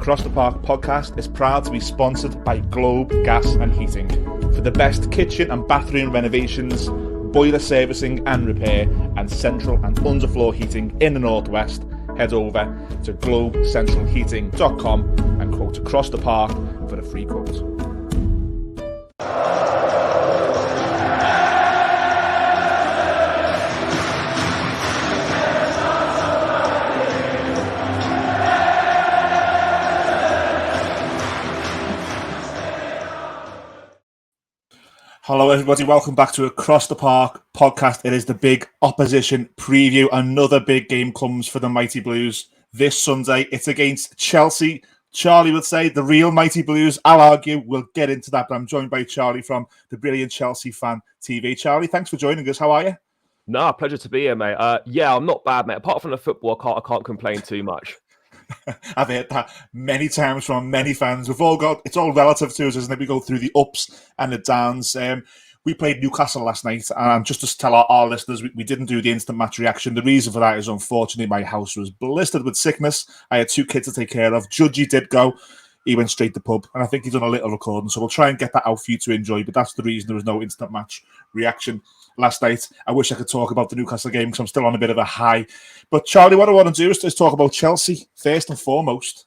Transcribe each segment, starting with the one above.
Across the Park podcast is proud to be sponsored by Globe Gas and Heating. For the best kitchen and bathroom renovations, boiler servicing and repair, and central and underfloor heating in the Northwest, head over to globecentralheating.com and quote Across the Park for a free quote. Hello everybody, welcome back to Across the Park podcast. It is the big opposition preview. Another big game comes for the Mighty Blues this Sunday. It's against Chelsea. Charlie would say the real Mighty Blues. I'll argue, we'll get into that, but I'm joined by Charlie from the brilliant Chelsea Fan TV. Charlie, thanks for joining us. How are you? No, pleasure to be here, mate. Yeah, I'm not bad, mate. Apart from the football, I can't complain too much. I've heard that many times from many fans. It's all relative to us, isn't it? We go through the ups and the downs. We played Newcastle last night, and just to tell our listeners, we didn't do the instant match reaction. The reason for that is, unfortunately, my house was blistered with sickness. I had 2 kids to take care of. Judgy did go. He went straight to the pub, and I think he's done a little recording, so we'll try and get that out for you to enjoy, but that's the reason there was no instant match reaction last night. I wish I could talk about the Newcastle game because I'm still on a bit of a high. But Charlie, what I want to do is talk about Chelsea first and foremost.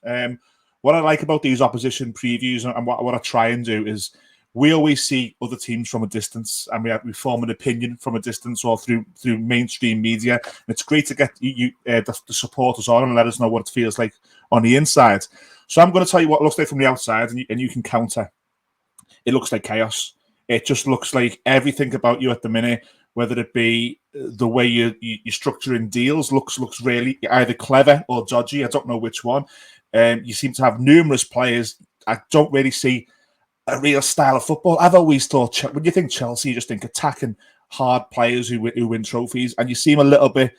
What I like about these opposition previews and what I try and do is we always see other teams from a distance, and we form an opinion from a distance or through mainstream media. And it's great to get the supporters on and let us know what it feels like on the inside. So I'm going to tell you what it looks like from the outside, and you can counter. It looks like chaos. It just looks like everything about you at the minute, whether it be the way you're structuring deals, looks really either clever or dodgy. I don't know which one. You seem to have numerous players. I don't really see a real style of football. I've always thought when you think Chelsea, you just think attacking hard players who win trophies, and you seem a little bit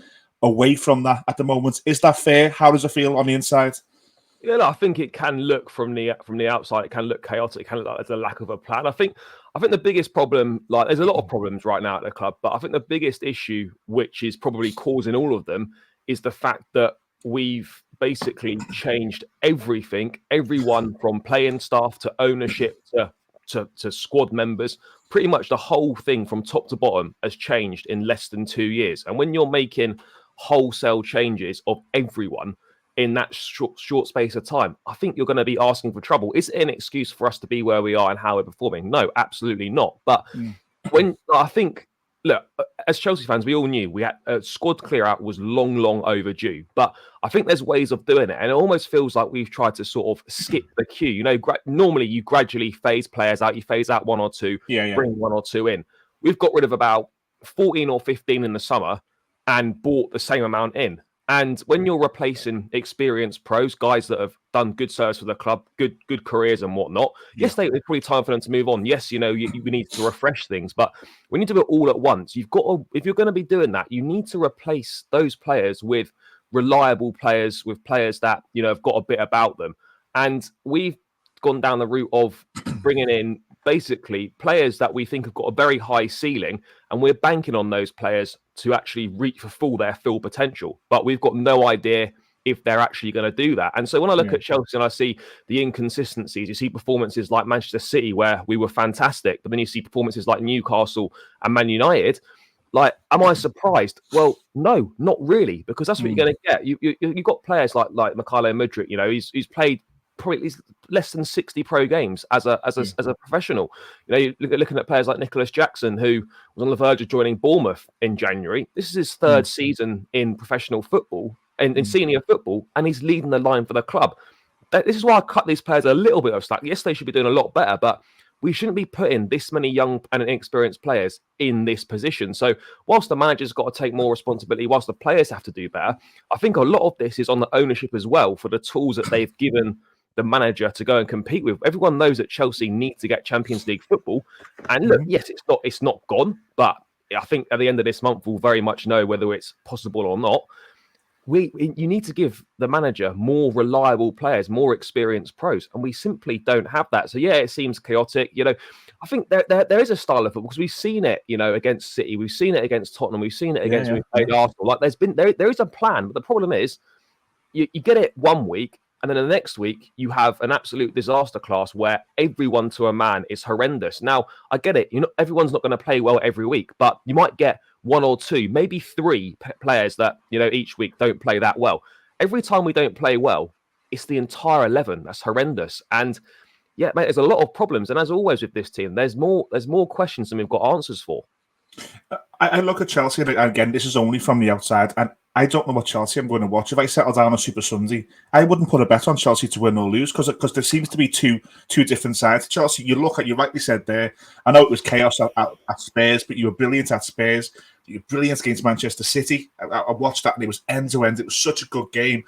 away from that at the moment. Is that fair? How does it feel on the inside? Yeah, no, I think it can look from the outside. It can look chaotic. It can look like there's a lack of a plan. I think the biggest problem, like there's a lot of problems right now at the club, but I think the biggest issue, which is probably causing all of them, is the fact that we've basically changed everything. Everyone from playing staff to ownership to squad members, pretty much the whole thing from top to bottom has changed in less than 2 years. And when you're making wholesale changes of everyone in that short space of time, I think you're going to be asking for trouble. Is it an excuse for us to be where we are and how we're performing? No, absolutely not. But when I think, look, as Chelsea fans, we all knew we had a squad clear out was long overdue. But I think there's ways of doing it. And it almost feels like we've tried to sort of skip the queue. You know, normally you gradually phase players out. You phase out 1 or 2, bring 1 or 2 in. We've got rid of about 14 or 15 in the summer and bought the same amount in. And when you're replacing experienced pros, guys that have done good service for the club, good careers and whatnot, yes, it's probably time for them to move on. Yes, you know, we need to refresh things, but we need to do it all at once. You've got to, if you're going to be doing that, you need to replace those players with reliable players, with players that, you know, have got a bit about them. And we've gone down the route of bringing in basically players that we think have got a very high ceiling, and we're banking on those players to actually reach for their full potential. But we've got no idea if they're actually going to do that. And so when I look at Chelsea and I see the inconsistencies, you see performances like Manchester City where we were fantastic, but then you see performances like Newcastle and Man United. Like, am I surprised? Well, no, not really, because that's what you're going to get. You've got players like Mykhailo Mudryk. You know, he's played probably less than 60 pro games as a professional. You know, you're looking at players like Nicholas Jackson, who was on the verge of joining Bournemouth in January. This is his 3rd season in professional football and in senior football, and he's leading the line for the club. This is why I cut these players a little bit of slack. Yes, they should be doing a lot better, but we shouldn't be putting this many young and inexperienced players in this position. So whilst the manager's got to take more responsibility, whilst the players have to do better, I think a lot of this is on the ownership as well for the tools that they've given the manager to go and compete with. Everyone knows that Chelsea need to get Champions League football. And look, yes, it's not gone, but I think at the end of this month, we'll very much know whether it's possible or not. You need to give the manager more reliable players, more experienced pros, and we simply don't have that. So yeah, it seems chaotic. You know, I think there is a style of football because we've seen it, you know, against City, we've seen it against Tottenham, we've seen it against when we played Arsenal. Like there is a plan, but the problem is you get it one week And then the next week, you have an absolute disaster class where everyone to a man is horrendous. Now, I get it. Everyone's not going to play well every week, but you might get one or two, maybe three players that, each week don't play that well. Every time we don't play well, it's the entire 11 that's horrendous. And yeah, mate, there's a lot of problems. And as always with this team, there's more questions than we've got answers for. I look at Chelsea, and again, this is only from the outside, and I don't know what Chelsea I'm going to watch. If I settle down on Super Sunday, I wouldn't put a bet on Chelsea to win or lose because there seems to be two different sides. Chelsea, you rightly said there, I know it was chaos at Spurs, but you were brilliant at Spurs. You were brilliant against Manchester City. I watched that, and it was end-to-end. It was such a good game.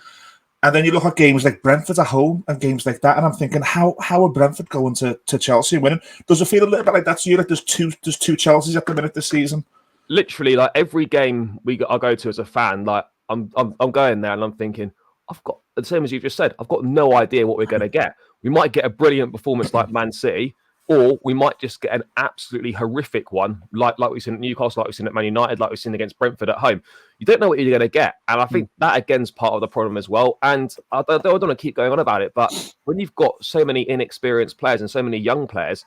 And then you look at games like Brentford at home and games like that, and I'm thinking, how are Brentford going to Chelsea and winning? Does it feel a little bit like that to you? Like there's two Chelseas at the minute this season? Literally, like every game I go to as a fan, like I'm going there and I'm thinking, I've got the same as you just said. I've got no idea what we're going to get. We might get a brilliant performance like Man City, or we might just get an absolutely horrific one, like we've seen at Newcastle, like we've seen at Man United, like we've seen against Brentford at home. You don't know what you're going to get, and I think that again's part of the problem as well. And I don't want to keep going on about it, but when you've got so many inexperienced players and so many young players,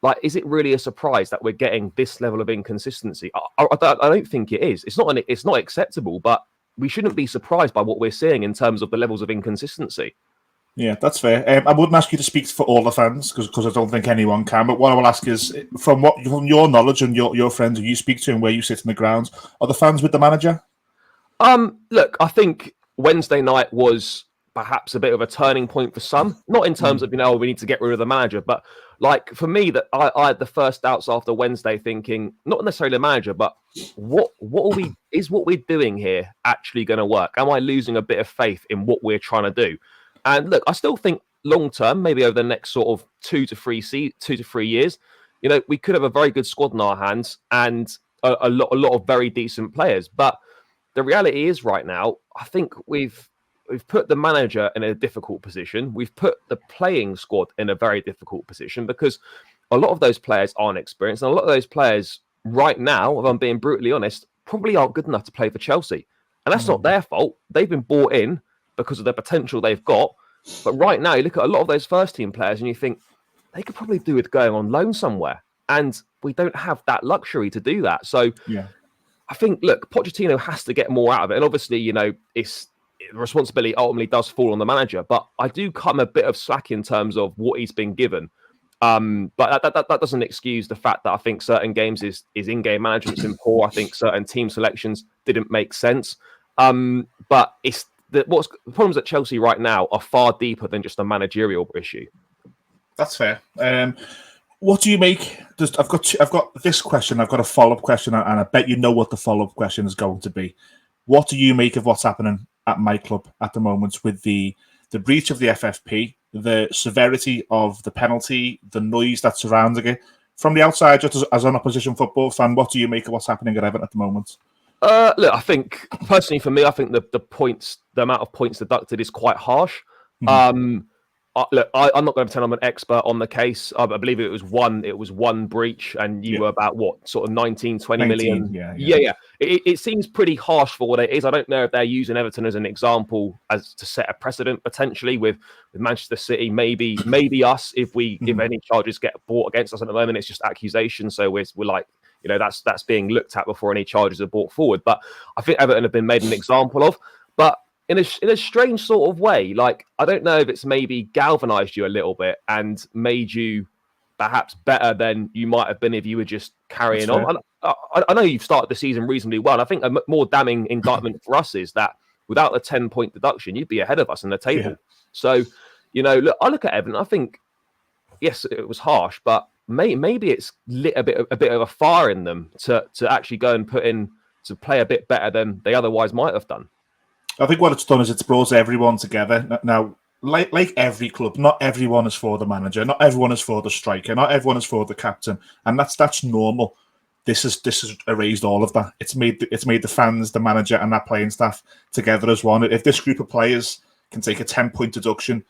like, is it really a surprise that we're getting this level of inconsistency? I don't think it is. It's not acceptable, but we shouldn't be surprised by what we're seeing in terms of the levels of inconsistency. Yeah, that's fair. I wouldn't ask you to speak for all the fans because I don't think anyone can. But what I will ask is, from your knowledge and your friends who you speak to and where you sit in the grounds, are the fans with the manager? Look, I think Wednesday night was perhaps a bit of a turning point for some, not in terms of, we need to get rid of the manager, but like for me, that I had the first doubts after Wednesday thinking, not necessarily the manager, but what we're doing here actually going to work? Am I losing a bit of faith in what we're trying to do? And look, I still think long term, maybe over the next sort of 2 to 3 years, we could have a very good squad in our hands and a lot of very decent players. But the reality is right now, I think we've put the manager in a difficult position. We've put the playing squad in a very difficult position because a lot of those players aren't experienced. And a lot of those players right now, if I'm being brutally honest, probably aren't good enough to play for Chelsea. And that's not their fault. They've been brought in because of the potential they've got. But right now, you look at a lot of those first team players and you think they could probably do with going on loan somewhere. And we don't have that luxury to do that. So yeah, I think, look, Pochettino has to get more out of it. And obviously, the responsibility ultimately does fall on the manager, but I do cut him a bit of slack in terms of what he's been given. But that doesn't excuse the fact that I think certain games his in-game management's been poor. I think certain team selections didn't make sense. But it's the problems at Chelsea right now are far deeper than just a managerial issue. That's fair. What do you make? I've got this question. I've got a follow-up question, and I bet you know what the follow-up question is going to be. What do you make of what's happening at my club at the moment with the breach of the FFP, the severity of the penalty, the noise that's surrounding it? From the outside, just as an opposition football fan, what do you make of what's happening at Everton at the moment? Look, I think personally for me, I think the amount of points deducted is quite harsh. Mm-hmm. Look, I'm not going to pretend I'm an expert on the case. I believe it was one breach, and you were about what, sort of 19 million. Yeah. It seems pretty harsh for what it is. I don't know if they're using Everton as an example as to set a precedent potentially with Manchester City. Maybe us if any charges get brought against us at the moment, it's just accusations. So we're like, that's being looked at before any charges are brought forward. But I think Everton have been made an example of, but in a strange sort of way. Like, I don't know if it's maybe galvanized you a little bit and made you perhaps better than you might have been if you were just carrying on. I know you've started the season reasonably well. And I think a more damning indictment for us is that without a 10-point deduction, you'd be ahead of us in the table. Yeah. So, look, I look at Everton, I think, yes, it was harsh, but maybe it's lit a bit of a fire in them to actually go and put in to play a bit better than they otherwise might have done. I think what it's done is it's brought everyone together. Now, like every club, not everyone is for the manager, not everyone is for the striker, not everyone is for the captain, and that's normal. This has erased all of that. It's made the fans, the manager, and that playing staff together as one. If this group of players can take a 10-point deduction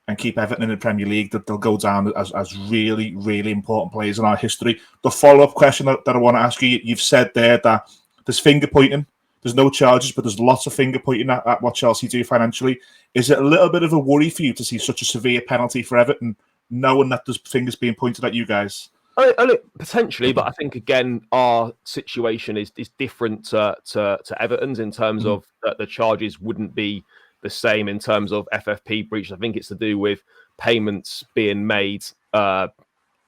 and keep Everton in the Premier League, that they'll go down as really, really important players in our history. The follow-up question that I want to ask you: you've said there that there's finger pointing There's no charges, but there's lots of finger pointing at what Chelsea do financially. Is it a little bit of a worry for you to see such a severe penalty for Everton, knowing that there's fingers being pointed at you guys? Look, potentially, but I think again our situation is different to Everton's in terms of the charges wouldn't be the same in terms of FFP breach. I think it's to do with payments being made,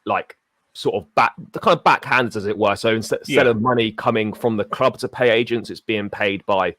like sort of the kind of backhanded, as it were. So instead of money coming from the club to pay agents, it's being paid by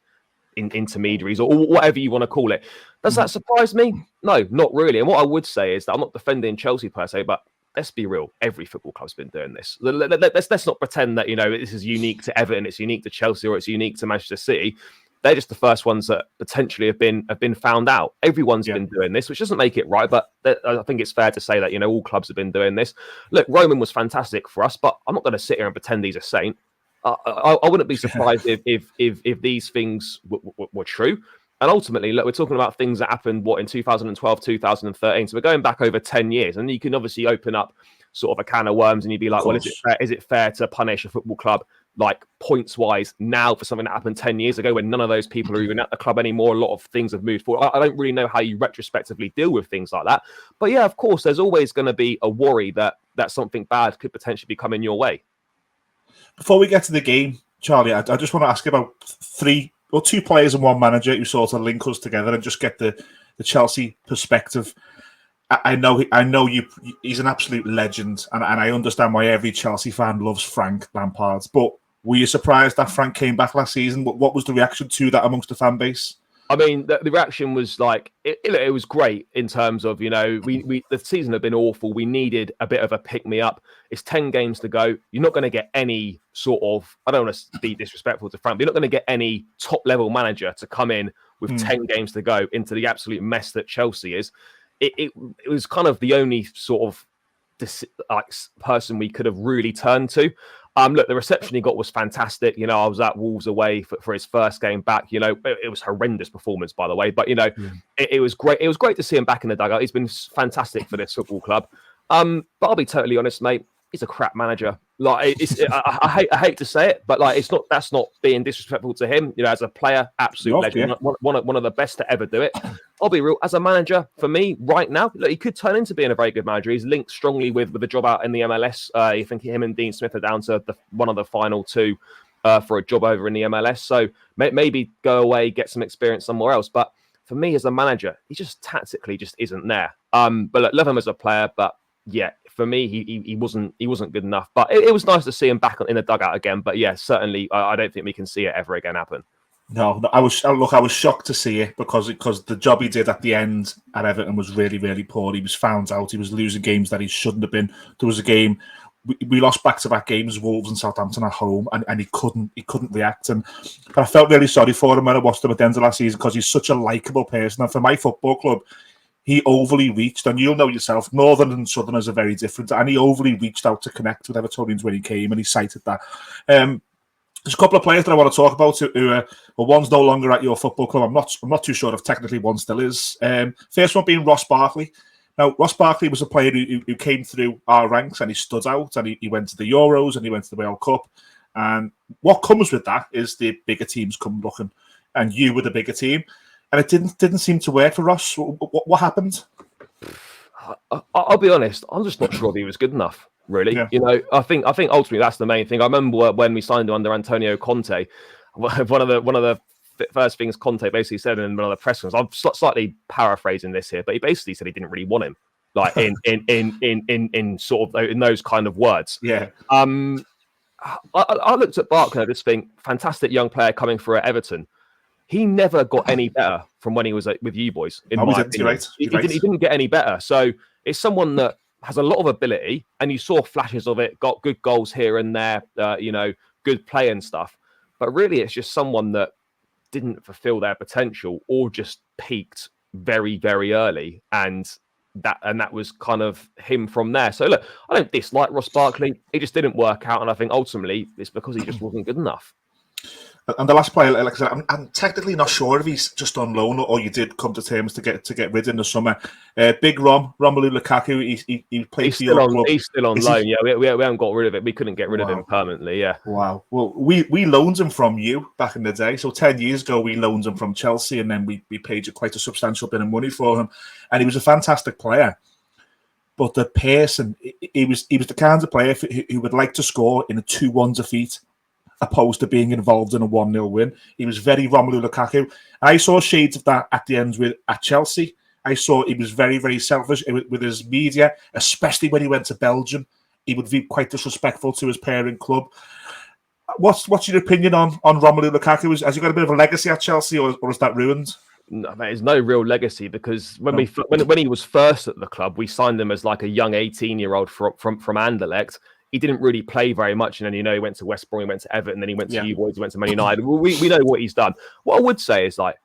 intermediaries or whatever you want to call it. Does that surprise me? No, not really. And what I would say is that I'm not defending Chelsea per se, but let's be real. Every football club's been doing this. Let's not pretend that this is unique to Everton, it's unique to Chelsea, or it's unique to Manchester City. They're just the first ones that potentially have been found out. Everyone's been doing this, which doesn't make it right, but I think it's fair to say that all clubs have been doing this. Look, Roman was fantastic for us, but I'm not going to sit here and pretend he's a saint. I wouldn't be surprised if these things were true. And ultimately, look, we're talking about things that happened, in 2012, 2013. So we're going back over 10 years. And you can obviously open up sort of a can of worms and you'd be like, well, is it fair to punish a football club like points-wise now for something that happened 10 years ago when none of those people are even at the club anymore? A lot of things have moved forward. I don't really know how you retrospectively deal with things like that. But yeah, of course, there's always going to be a worry that something bad could potentially be coming your way. Before we get to the game, Charlie, I just want to ask about two players and one manager who sort of link us together and just get the Chelsea perspective. I know he's an absolute legend, and I understand why every Chelsea fan loves Frank Lampard. But were you surprised that Frank came back last season? What was the reaction to that amongst the fan base? I mean, the reaction was like it was great in terms of the season had been awful. We needed a bit of a pick me up. It's 10 games to go. You're not going to get any sort of, I don't want to be disrespectful to Frank, but you're not going to get any top level manager to come in with 10 games to go into the absolute mess that Chelsea is. It was kind of the only sort of person we could have really turned to. Look, the reception he got was fantastic. I was at Wolves away for his first game back. It was horrendous performance, by the way. But, it was great. It was great to see him back in the dugout. He's been fantastic for this football club. But I'll be totally honest, mate. He's a crap manager. Like, I hate to say it, but like, that's not being disrespectful to him. As a player, absolute legend, one of the best to ever do it. I'll be real. As a manager, for me, right now, look, he could turn into being a very good manager. He's linked strongly with the job out in the MLS. I think him and Dean Smith are down to one of the final two for a job over in the MLS. So maybe go away, get some experience somewhere else. But for me, as a manager, he just tactically just isn't there. But look, love him as a player, but yeah, for me, he wasn't good enough. But it was nice to see him back in the dugout again. But yeah, certainly, I don't think we can see it ever again happen. No, I was shocked to see it because the job he did at the end at Everton was really, really poor. He was found out. He was losing games that he shouldn't have been. There was a game we lost back-to-back games, Wolves and Southampton at home, and he couldn't react. But I felt really sorry for him when I watched him at the end of last season because he's such a likeable person. And for my football club, he overly reached, and you'll know yourself, Northern and Southerners are very different, and he overly reached out to connect with Evertonians when he came, and he cited that. There's a couple of players that I want to talk about who one's no longer at your football club. I'm not too sure if technically one still is. First one being Ross Barkley. Now, Ross Barkley was a player who came through our ranks and he stood out, and he went to the Euros and he went to the World Cup. And what comes with that is the bigger teams come looking, and you were the bigger team. And it didn't seem to work for Ross. What happened? I'll be honest. I'm just not sure if he was good enough. Really, yeah. I think ultimately that's the main thing. I remember when we signed him under Antonio Conte. One of the first things Conte basically said in one of the press conferences. I'm slightly paraphrasing this here, but he basically said he didn't really want him, like in sort of in those kind of words. Yeah. I looked at Barkley and I just think fantastic young player coming through at Everton. He never got any better from when he was with you boys. In my opinion, he didn't get any better. So it's someone that has a lot of ability, and you saw flashes of it. Got good goals here and there. Good play and stuff. But really, it's just someone that didn't fulfill their potential or just peaked very, very early, and that was kind of him from there. So look, I don't dislike Ross Barkley. It just didn't work out, and I think ultimately it's because he just wasn't good enough. And the last player, like I said, I'm technically not sure if he's just on loan or you did come to terms to get rid in the summer. Big Romelu Lukaku, he played for your club. He's still on loan. Yeah, we haven't got rid of it. We couldn't get rid of him Wow. permanently. Yeah. Wow. Well, we loaned him from you back in the day. So 10 years ago, we loaned him from Chelsea, and then we paid you quite a substantial bit of money for him. And he was a fantastic player. But the person, he was the kind of player who would like to score in a 2-1 defeat, opposed to being involved in a 1-0 win. He was very Romelu Lukaku. I saw shades of that at the end at Chelsea. I saw he was very, very selfish with his media, especially when he went to Belgium. He would be quite disrespectful to his parent club. What's your opinion on Romelu Lukaku? Has he got a bit of a legacy at Chelsea, or is that ruined? No, there's no real legacy, because when he was first at the club, we signed him as like a young 18-year-old from Anderlecht. He didn't really play very much, and then he went to West Brom, he went to Everton, then he went to U-Boys, he went to Man United. We know what he's done. What I would say is, like,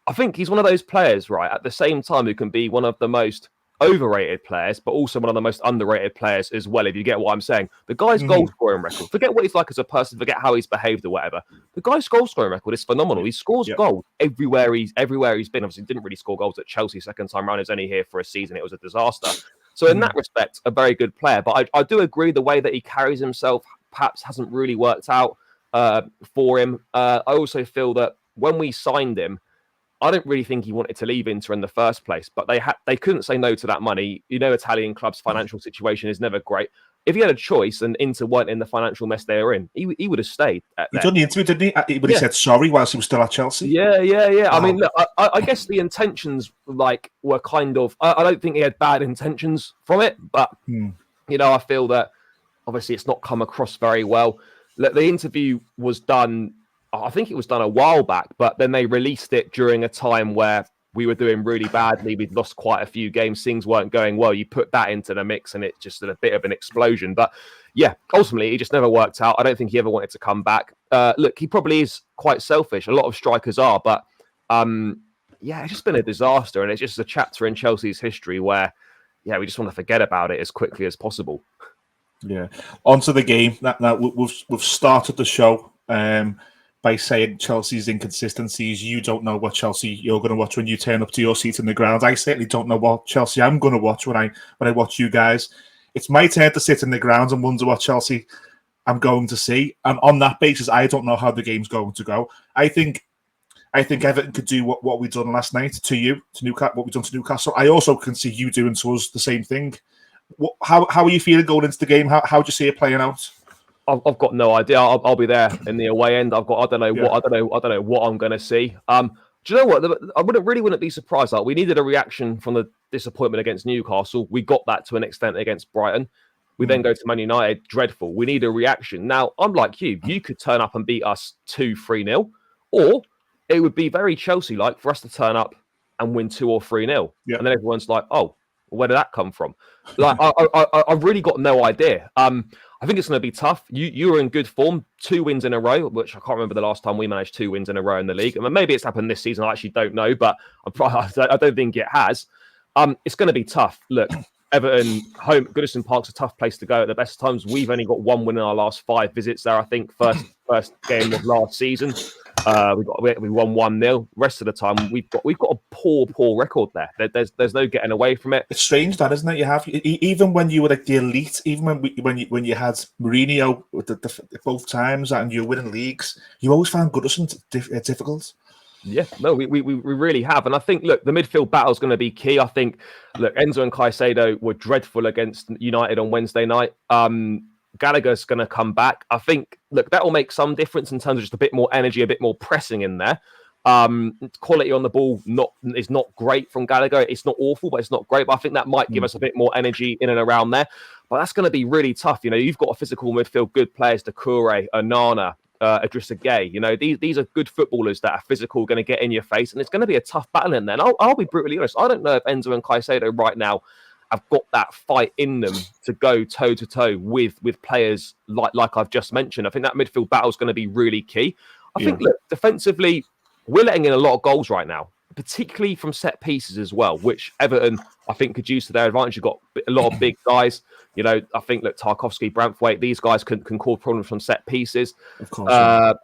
I think he's one of those players, right, at the same time, who can be one of the most overrated players, but also one of the most underrated players as well, if you get what I'm saying. The guy's goal scoring record, forget what he's like as a person, forget how he's behaved or whatever. The guy's goal scoring record is phenomenal. He scores goals everywhere he's been. Obviously, he didn't really score goals at Chelsea second time round. He was only here for a season. It was a disaster. So in that respect, a very good player. But I do agree the way that he carries himself perhaps hasn't really worked out for him. I also feel that when we signed him, I don't really think he wanted to leave Inter in the first place, but they couldn't say no to that money. You know, Italian clubs' financial situation is never great. If he had a choice and Inter weren't in the financial mess they were in, he would have stayed. He done the interview, didn't he? But he said sorry whilst he was still at Chelsea. Yeah. Wow. I mean, look, I guess the intentions were kind of. I don't think he had bad intentions from it, but I feel that obviously it's not come across very well. Look, the interview was done. I think it was done a while back, but then they released it during a time where we were doing really badly. We'd lost quite a few games. Things weren't going well. You put that into the mix and it's just a bit of an explosion. But yeah, ultimately, it just never worked out. I don't think he ever wanted to come back. Look, he probably is quite selfish. A lot of strikers are, but it's just been a disaster. And it's just a chapter in Chelsea's history where, we just want to forget about it as quickly as possible. Yeah. Onto the game. Now we've started the show by saying Chelsea's inconsistencies. You don't know what Chelsea you're going to watch when you turn up to your seat in the ground. I certainly don't know what Chelsea I'm going to watch when I watch you guys. It's my turn to sit in the ground and wonder what Chelsea I'm going to see. And on that basis, I don't know how the game's going to go. I think Everton could do what we done last night to Newcastle. What we done to Newcastle. I also can see you doing to us the same thing. How are you feeling going into the game? How do you see it playing out? I've got no idea. I'll be there in the away end. I don't know what I'm going to see. Do you know what? I wouldn't be surprised. Like, we needed a reaction from the disappointment against Newcastle. We got that to an extent against Brighton. We then go to Man United. Dreadful. We need a reaction. Now, I'm like you. You could turn up and beat us 2-3-0, or it would be very Chelsea-like for us to turn up and win 2 or 3-0. Yeah. And then everyone's like, oh, where did that come from? Like, I've really got no idea. I think it's going to be tough. You were in good form, 2 wins in a row, which I can't remember the last time we managed 2 wins in a row in the league. I mean, maybe it's happened this season. I actually don't know, but I don't think it has. It's going to be tough. Look, Everton, home, Goodison Park's a tough place to go at the best times. We've only got 1 win in our last 5 visits there, I think, first game of last season. We won 1-0. Rest of the time, we've got a poor record there. There's no getting away from it. It's strange, that, isn't it? You have, even when you were like the elite, even when you had Mourinho both times and you were winning leagues, you always found Goodison difficult. Yeah, no, we really have. And I think, look, the midfield battle is going to be key. I think, look, Enzo and Caicedo were dreadful against United on Wednesday night. Gallagher's going to come back. I think, look, that will make some difference in terms of just a bit more energy, a bit more pressing in there. Quality on the ball is not great from Gallagher. It's not awful, but it's not great. But I think that might give us a bit more energy in and around there. But that's going to be really tough. You know, you've got a physical midfield, good players, Doucouré, Onana, Idrissa Gueye. You know, these are good footballers that are physical, going to get in your face, and it's going to be a tough battle in there. And I'll be brutally honest. I don't know if Enzo and Caicedo right now have got that fight in them to go toe to toe with players like I've just mentioned. I think that midfield battle is going to be really key. I think, look, defensively, we're letting in a lot of goals right now, particularly from set pieces as well, which Everton, I think, could use to their advantage. You've got a lot of big guys. You know, I think that Tarkowski, Branthwaite, these guys can cause problems from set pieces. Of course.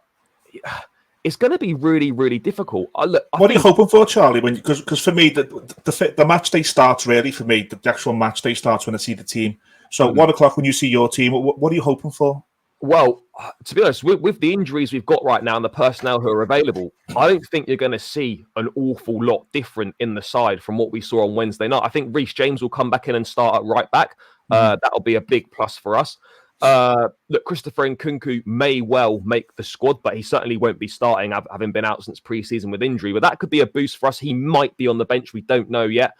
it's going to be really, really difficult. What are you hoping for, Charlie? Because for me, the match day starts really for me. The actual match day starts when I see the team. So 1 o'clock when you see your team, what are you hoping for? Well, to be honest, with the injuries we've got right now and the personnel who are available, I don't think you're going to see an awful lot different in the side from what we saw on Wednesday night. I think Reece James will come back in and start at right back. That'll be a big plus for us. Look, Christopher Nkunku may well make the squad, but he certainly won't be starting, having been out since pre-season with injury. But that could be a boost for us. He might be on the bench. We don't know yet.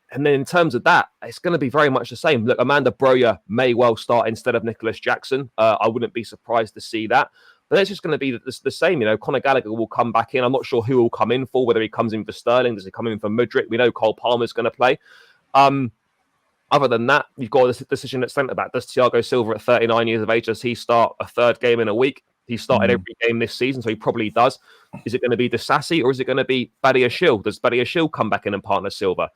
And then in terms of that, it's going to be very much the same. Look, Amanda Broja may well start instead of Nicholas Jackson. I wouldn't be surprised to see that. But it's just going to be the same. Conor Gallagher will come back in. I'm not sure who will come in for, whether he comes in for Sterling, does he come in for Mudryk? We know Cole Palmer's going to play. Other than that, you've got a decision at centre-back. Does Thiago Silva at 39 years of age, does he start a third game in a week? He started every game this season, so he probably does. Is it going to be Disasi or is it going to be Badiashile? Does Badiashile come back in and partner Silva?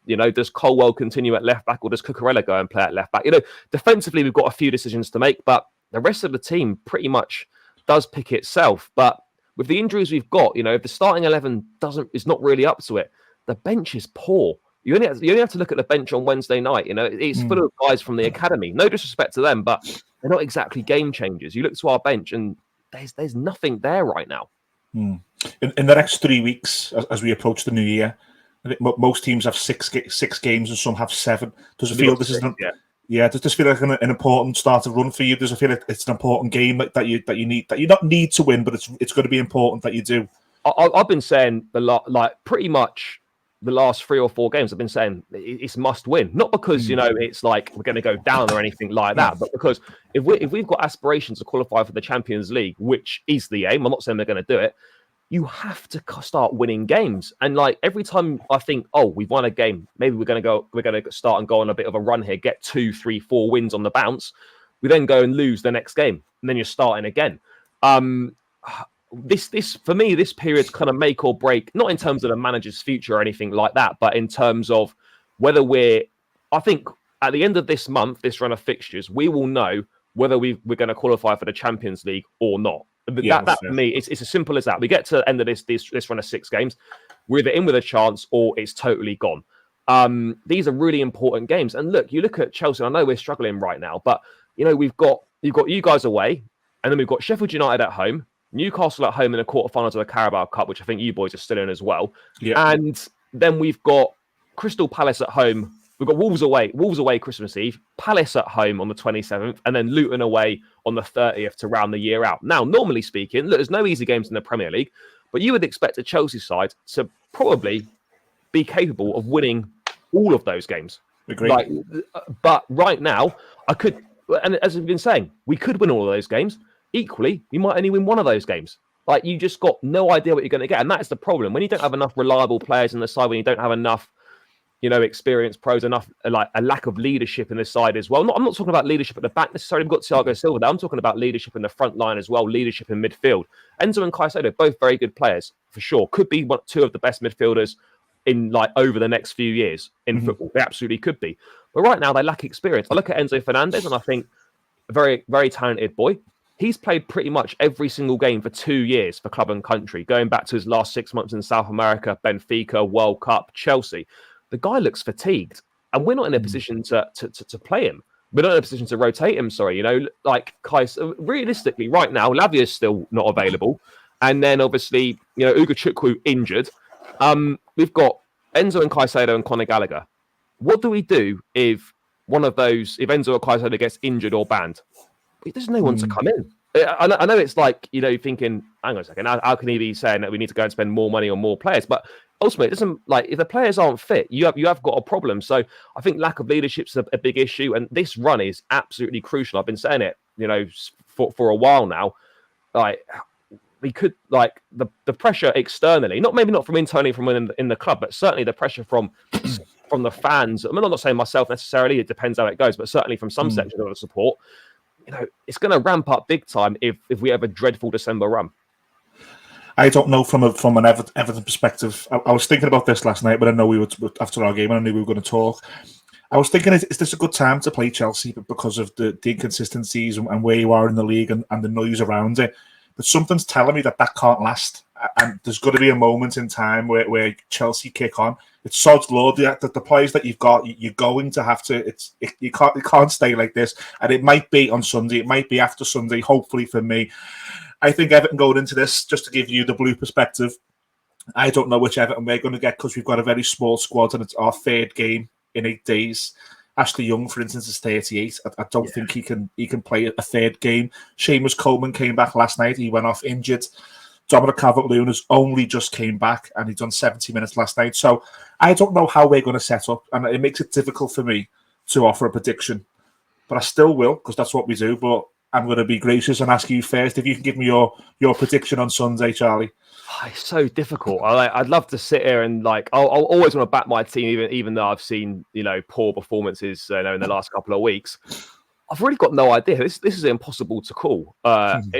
Does Colwell continue at left back or does Cucurella go and play at left back? Defensively, we've got a few decisions to make, but the rest of the team pretty much does pick itself. But with the injuries we've got, if the starting 11 is not really up to it, the bench is poor. You only have to look at the bench on Wednesday night. It's full of guys from the academy. No disrespect to them, but they're not exactly game changers. You look to our bench and there's nothing there right now. In the next 3 weeks, as we approach the new year, most teams have six games and some have 7. Does it feel this is does this feel like an important start of run for you? Does it feel like it's an important game that you not need to win, but it's going to be important that you do? I've been saying pretty much the last 3 or 4 games. I've been saying it's must win, not because it's like we're going to go down or anything like that, but because if we've got aspirations to qualify for the Champions League, which is the aim, I'm not saying they're going to do it. You have to start winning games. And every time I think, we've won a game, maybe we're going to start and go on a bit of a run here, get 2, 3, 4 wins on the bounce. We then go and lose the next game, and then you're starting again. This for me, this period's kind of make or break, not in terms of the manager's future or anything like that, but in terms of whether I think at the end of this month, this run of fixtures, we will know whether we're going to qualify for the Champions League or not. That for me, it's as simple as that. We get to the end of this run of 6 games, we're either in with a chance or it's totally gone. These are really important games. And look, you look at Chelsea. I know we're struggling right now, but you've got you guys away, and then we've got Sheffield United at home, Newcastle at home in the quarterfinals of the Carabao Cup, which I think you boys are still in as well. Yeah. And then we've got Crystal Palace at home. We've got Wolves away Christmas Eve, Palace at home on the 27th, and then Luton away on the 30th to round the year out. Now, normally speaking, look, there's no easy games in the Premier League, but you would expect a Chelsea side to probably be capable of winning all of those games. Agreed. But right now, and as we've been saying, we could win all of those games. Equally, you might only win one of those games. You just got no idea what you're going to get. And that's the problem. When you don't have enough reliable players in the side, when you don't have enough experienced pros, enough a lack of leadership in the side as well. I'm not talking about leadership at the back necessarily. We've got Thiago Silva there. I'm talking about leadership in the front line as well, leadership in midfield. Enzo and Caicedo, both very good players for sure. Could be 2 of the best midfielders in over the next few years in football. They absolutely could be. But right now they lack experience. I look at Enzo Fernandez and I think a very, very talented boy. He's played pretty much every single game for 2 years for club and country, going back to his last 6 months in South America, Benfica, World Cup, Chelsea. The guy looks fatigued, and we're not in a position to play him. We're not in a position to rotate him. Sorry, Kais. Realistically, right now, Lavia is still not available, and then obviously, Ugo Chukwu injured. We've got Enzo and Caicedo and Conor Gallagher. What do we do if Enzo or Caicedo gets injured or banned? There's no one to come in. I know it's thinking, hang on a second, how can he be saying that we need to go and spend more money on more players? But ultimately, it doesn't, if the players aren't fit, you have got a problem. So I think lack of leadership is a big issue, and this run is absolutely crucial. I've been saying it, for a while now. We could the pressure externally, maybe not from internally from in the club, but certainly the pressure from the fans. I'm not saying myself necessarily. It depends how it goes, but certainly from some sections of the support. It's going to ramp up big time if we have a dreadful December run. I don't know from an Everton perspective. I was thinking about this last night, but I know we were after our game, and I knew we were going to talk. I was thinking, is this a good time to play Chelsea because of the inconsistencies and where you are in the league and the noise around it? but something's telling me that can't last. And there's got to be a moment in time where Chelsea kick on. It's sod's law that the players that you've got, you're going to have to. It can't stay like this. And it might be on Sunday. It might be after Sunday. Hopefully for me, I think Everton going into this, just to give you the blue perspective, I don't know which Everton we're going to get because we've got a very small squad and it's our third game in 8 days. Ashley Young, for instance, is 38. I don't think he can play a third game. Seamus Coleman came back last night. He went off injured. Dominic Calvert-Lewin has only just came back and he's done 70 minutes last night. So I don't know how we're going to set up, and it makes it difficult for me to offer a prediction. But I still will, because that's what we do. But I'm going to be gracious and ask you first if you can give me your prediction on Sunday, Charlie. It's so difficult. I'd love to sit here and I'll always want to back my team, even though I've seen poor performances in the last couple of weeks. I've really got no idea. This is impossible to call,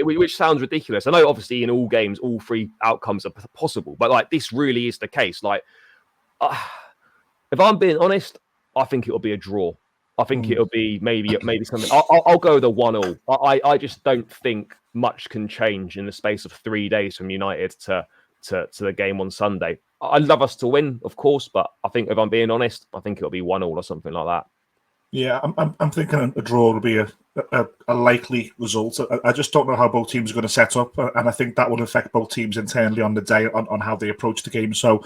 which sounds ridiculous. I know, obviously, in all games, all 3 outcomes are possible, but this really is the case. If I'm being honest, I think it'll be a draw. I think it'll be maybe something. I'll go with a 1-1. I just don't think much can change in the space of 3 days from United to the game on Sunday. I'd love us to win, of course, but I think, if I'm being honest, I think it'll be 1-1 or something like that. Yeah, I'm thinking a draw will be a likely result. I just don't know how both teams are going to set up, and I think that will affect both teams internally on the day on how they approach the game. So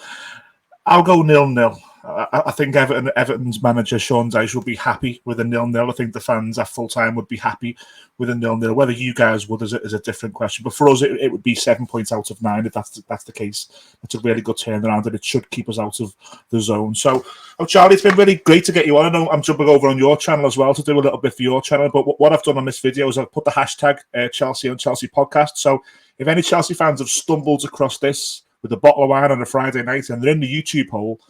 I'll go 0-0. I think Everton's manager, Sean Dyche, will be happy with a 0-0. I think the fans at full time would be happy with a 0-0. Whether you guys would is a different question. But for us, it would be 7 points out of 9 if that's the case. It's a really good turnaround, and it should keep us out of the zone. So, Charlie, it's been really great to get you on. I know I'm jumping over on your channel as well to do a little bit for your channel. But what I've done on this video is I've put the hashtag Chelsea on Chelsea podcast. So if any Chelsea fans have stumbled across this with a bottle of wine on a Friday night and they're in the YouTube hole,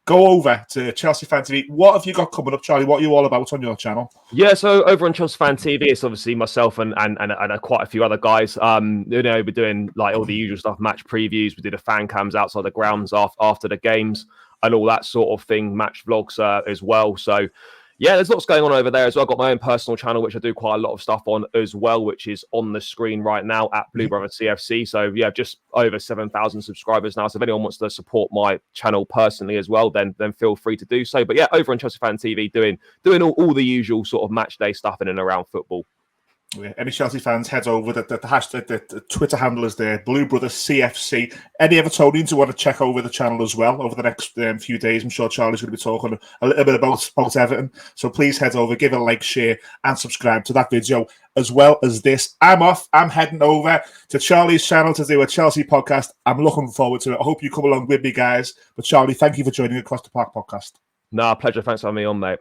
go over to Chelsea Fan TV. What have you got coming up, Charlie? What are you all about on your channel? Yeah, so over on Chelsea Fan TV, it's obviously myself and quite a few other guys. We're doing all the usual stuff, match previews. We do the fan cams outside the grounds after the games and all that sort of thing, match vlogs as well. So yeah, there's lots going on over there as well. I've got my own personal channel, which I do quite a lot of stuff on as well, which is on the screen right now at Blue Brother CFC. So yeah, just over 7,000 subscribers now. So if anyone wants to support my channel personally as well, then feel free to do so. But yeah, over on Chelsea Fan TV, doing all the usual sort of match day stuff in and around football. Yeah, any Chelsea fans, head over. The hashtag, the Twitter handle is there, Blue Brother CFC. Any Evertonians who want to check over the channel as well over the next few days, I'm sure Charlie's going to be talking a little bit about Everton. So please head over, give it a like, share, and subscribe to that video as well as this. I'm off. I'm heading over to Charlie's channel to do a Chelsea podcast. I'm looking forward to it. I hope you come along with me, guys. But Charlie, thank you for joining Across the Park podcast. Pleasure. Thanks for having me on, mate.